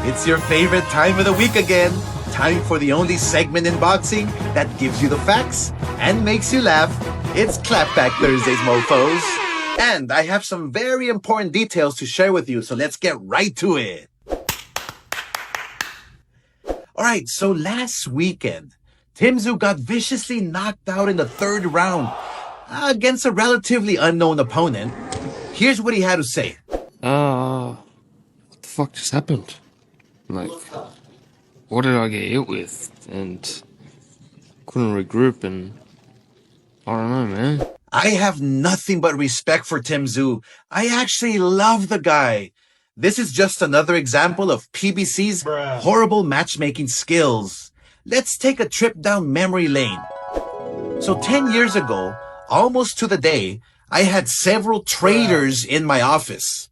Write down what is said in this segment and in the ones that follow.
It's your favorite time of the week again. Time for the only segment in boxing that gives you the facts and makes you laugh. It's Clapback Thursdays, mofos. And I have some very important details to share with you, so let's get right to it. Alright, so last weekend, Tszyu got viciously knocked out in the third round against a relatively unknown opponent. Here's what he had to say. What the fuck just happened? Like, what did I get hit with? And couldn't regroup and I don't know, man. I have nothing but respect for Tszyu. I actually love the guy. This is just another example of PBC's horrible matchmaking skills. Let's take a trip down memory lane. So 10 years ago, almost to the day, I had several traders in my office.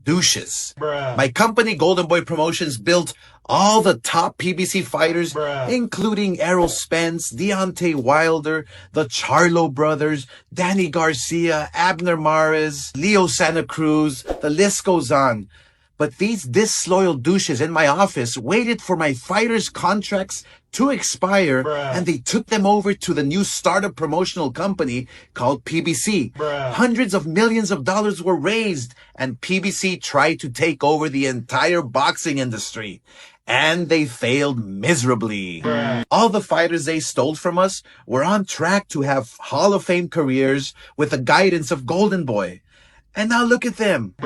Douches. My company, Golden Boy Promotions, built all the top PBC fighters, including Errol Spence, Deontay Wilder, the Charlo brothers, Danny Garcia, Abner Mares, Leo Santa Cruz, the list goes on. But these disloyal douches in my office waited for my fighters' contracts to expire, and they took them over to the new startup promotional company called PBC. Hundreds of millions of dollars were raised, and PBC tried to take over the entire boxing industry. And they failed miserably. All the fighters they stole from us were on track to have Hall of Fame careers with the guidance of Golden Boy. And now look at them.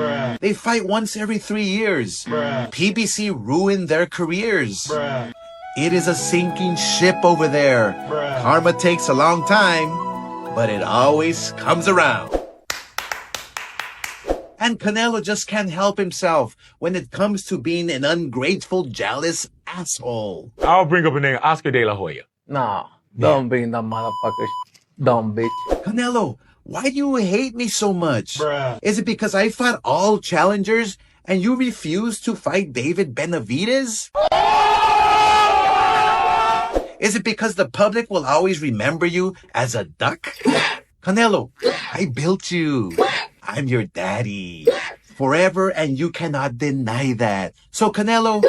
They fight once every 3 years. PBC ruined their careers. It is a sinking ship over there. Karma takes a long time, but it always comes around. And Canelo just can't help himself when it comes to being an ungrateful, jealous asshole. I'll bring up a name, Oscar De La Hoya. Nah, don't bring that motherfucker. Dumb bitch. Canelo, why do you hate me so much? Is it because I fought all challengers and you refuse to fight David Benavidez? Is it because the public will always remember you as a duck? Canelo, I built you. I'm your daddy. Forever, and you cannot deny that. So Canelo,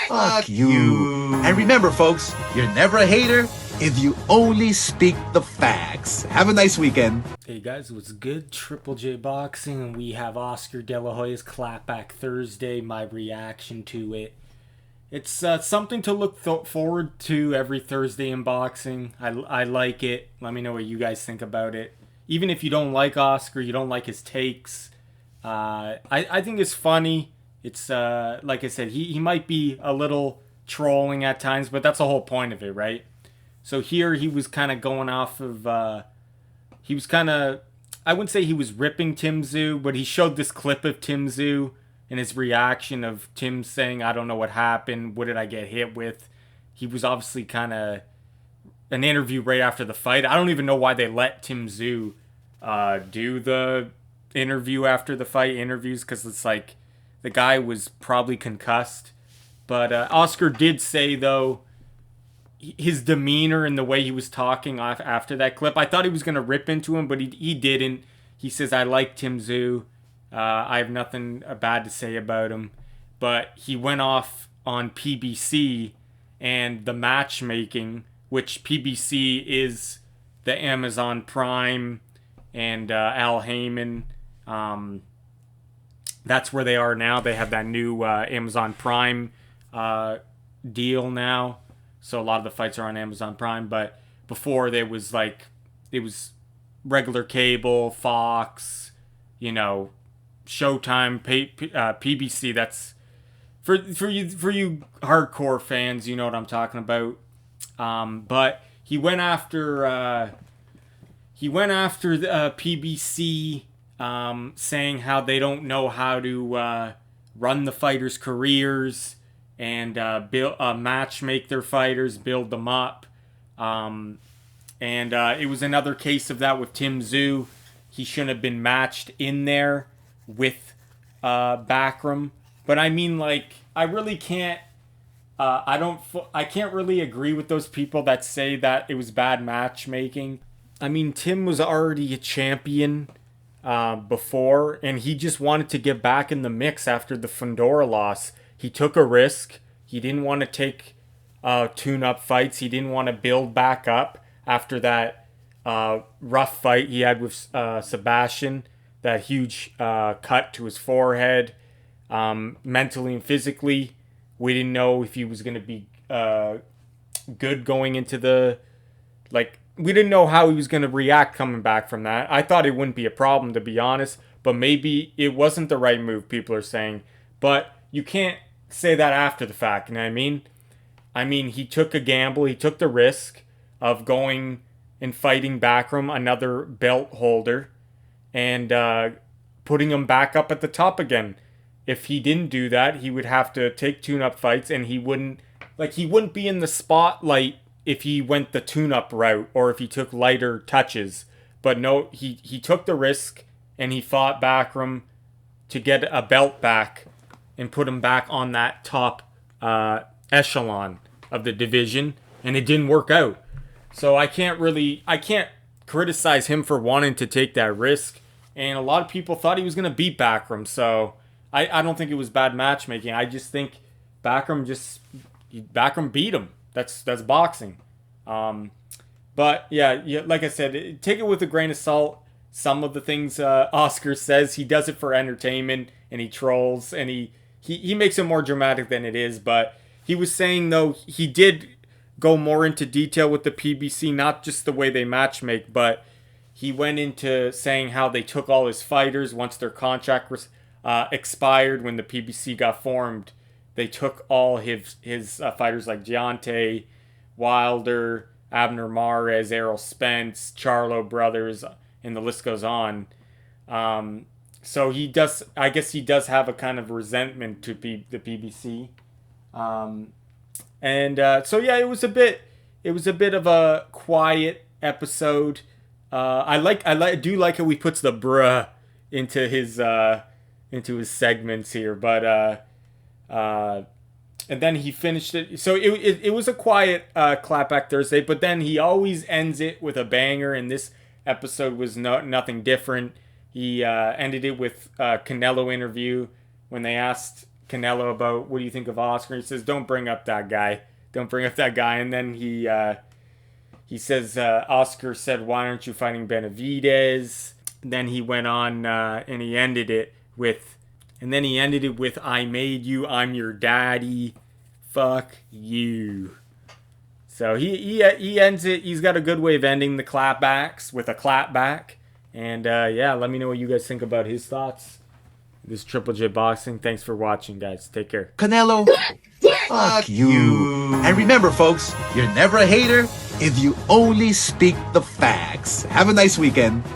fuck you. And remember, folks, you're never a hater if you only speak the facts. Have a nice weekend. Hey guys, what's good? Triple J Boxing, and we have Oscar De La Hoya's Clapback Thursday, my reaction to it. It's something to look forward to every Thursday in boxing. I like it. Let me know what you guys think about it. Even if you don't like Oscar, you don't like his takes, I think it's funny. It's, like I said, he might be a little trolling at times, but that's the whole point of it, right? So here he was kind of going off of, he was kind of, I wouldn't say he was ripping Tszyu, but he showed this clip of Tszyu and his reaction of Tim saying, I don't know what happened, what did I get hit with? He was obviously kind of an interview right after the fight. I don't even know why they let Tszyu do the interview after the fight interviews, because it's like the guy was probably concussed. But Oscar did say, though, his demeanor and the way he was talking after that clip, I thought he was going to rip into him, but he didn't. He says, I like Tszyu. I have nothing bad to say about him. But he went off on PBC and the matchmaking, which PBC is the Amazon Prime and Al Heyman. That's where they are now. They have that new Amazon Prime deal now. So a lot of the fights are on Amazon Prime. But before it was regular cable, Fox, Showtime, PBC. That's for you hardcore fans. You know what I'm talking about. But he went after the PBC, saying how they don't know how to run the fighters' careers and make their fighters, build them up. And it was another case of that with Tszyu. He shouldn't have been matched in there with Backram. But I mean, like, I really can't. I can't really agree with those people that say that it was bad matchmaking. I mean, Tim was already a champion before, and he just wanted to get back in the mix after the Fundora loss. he took a risk. He didn't want to take tune-up fights. He didn't want to build back up after that rough fight he had with Sebastian, that huge cut to his forehead. Mentally and physically, we didn't know if he was going to be good going into the... we didn't know how he was going to react coming back from that. I thought it wouldn't be a problem, to be honest, but maybe it wasn't the right move, people are saying. But you can't say that after the fact, you know what I mean? I mean, he took a gamble, he took the risk of going and fighting Backram, another belt holder, and putting him back up at the top again. If he didn't do that, he would have to take tune-up fights, and he wouldn't be in the spotlight if he went the tune-up route or if he took lighter touches. But no, he took the risk, and he fought Backram to get a belt back and put him back on that top echelon of the division, and it didn't work out. So I can't criticize him for wanting to take that risk, and a lot of people thought he was going to beat Backram, so I don't think it was bad matchmaking. I just think Backram beat him. That's boxing. But yeah, like I said, take it with a grain of salt. Some of the things Oscar says, he does it for entertainment, and he trolls, and he makes it more dramatic than it is. But he was saying, though, he did go more into detail with the PBC, not just the way they matchmake, but he went into saying how they took all his fighters once their contract was expired when the PBC got formed. They took all his fighters like Giante, Wilder, Abner Mares, Errol Spence, Charlo brothers, and the list goes on. So I guess he does have a kind of resentment to the PBC. So yeah, it was a bit of a quiet episode. I do like how he puts the bruh into his segments here, but and then he finished it. So it was a quiet Clapback Thursday, but then he always ends it with a banger, and this episode was nothing different. He ended it with a Canelo interview when they asked Canelo about what do you think of Oscar. He says, "Don't bring up that guy. Don't bring up that guy." And then he says, Oscar said, "Why aren't you fighting Benavidez?" Then he went on and he ended it with, "I made you. I'm your daddy. Fuck you." So he ends it. He's got a good way of ending the clapbacks with a clapback. And yeah, let me know what you guys think about his thoughts. This is Triple J Boxing. Thanks for watching, guys. Take care. Canelo, fuck you. And remember, folks, you're never a hater if you only speak the facts. Have a nice weekend.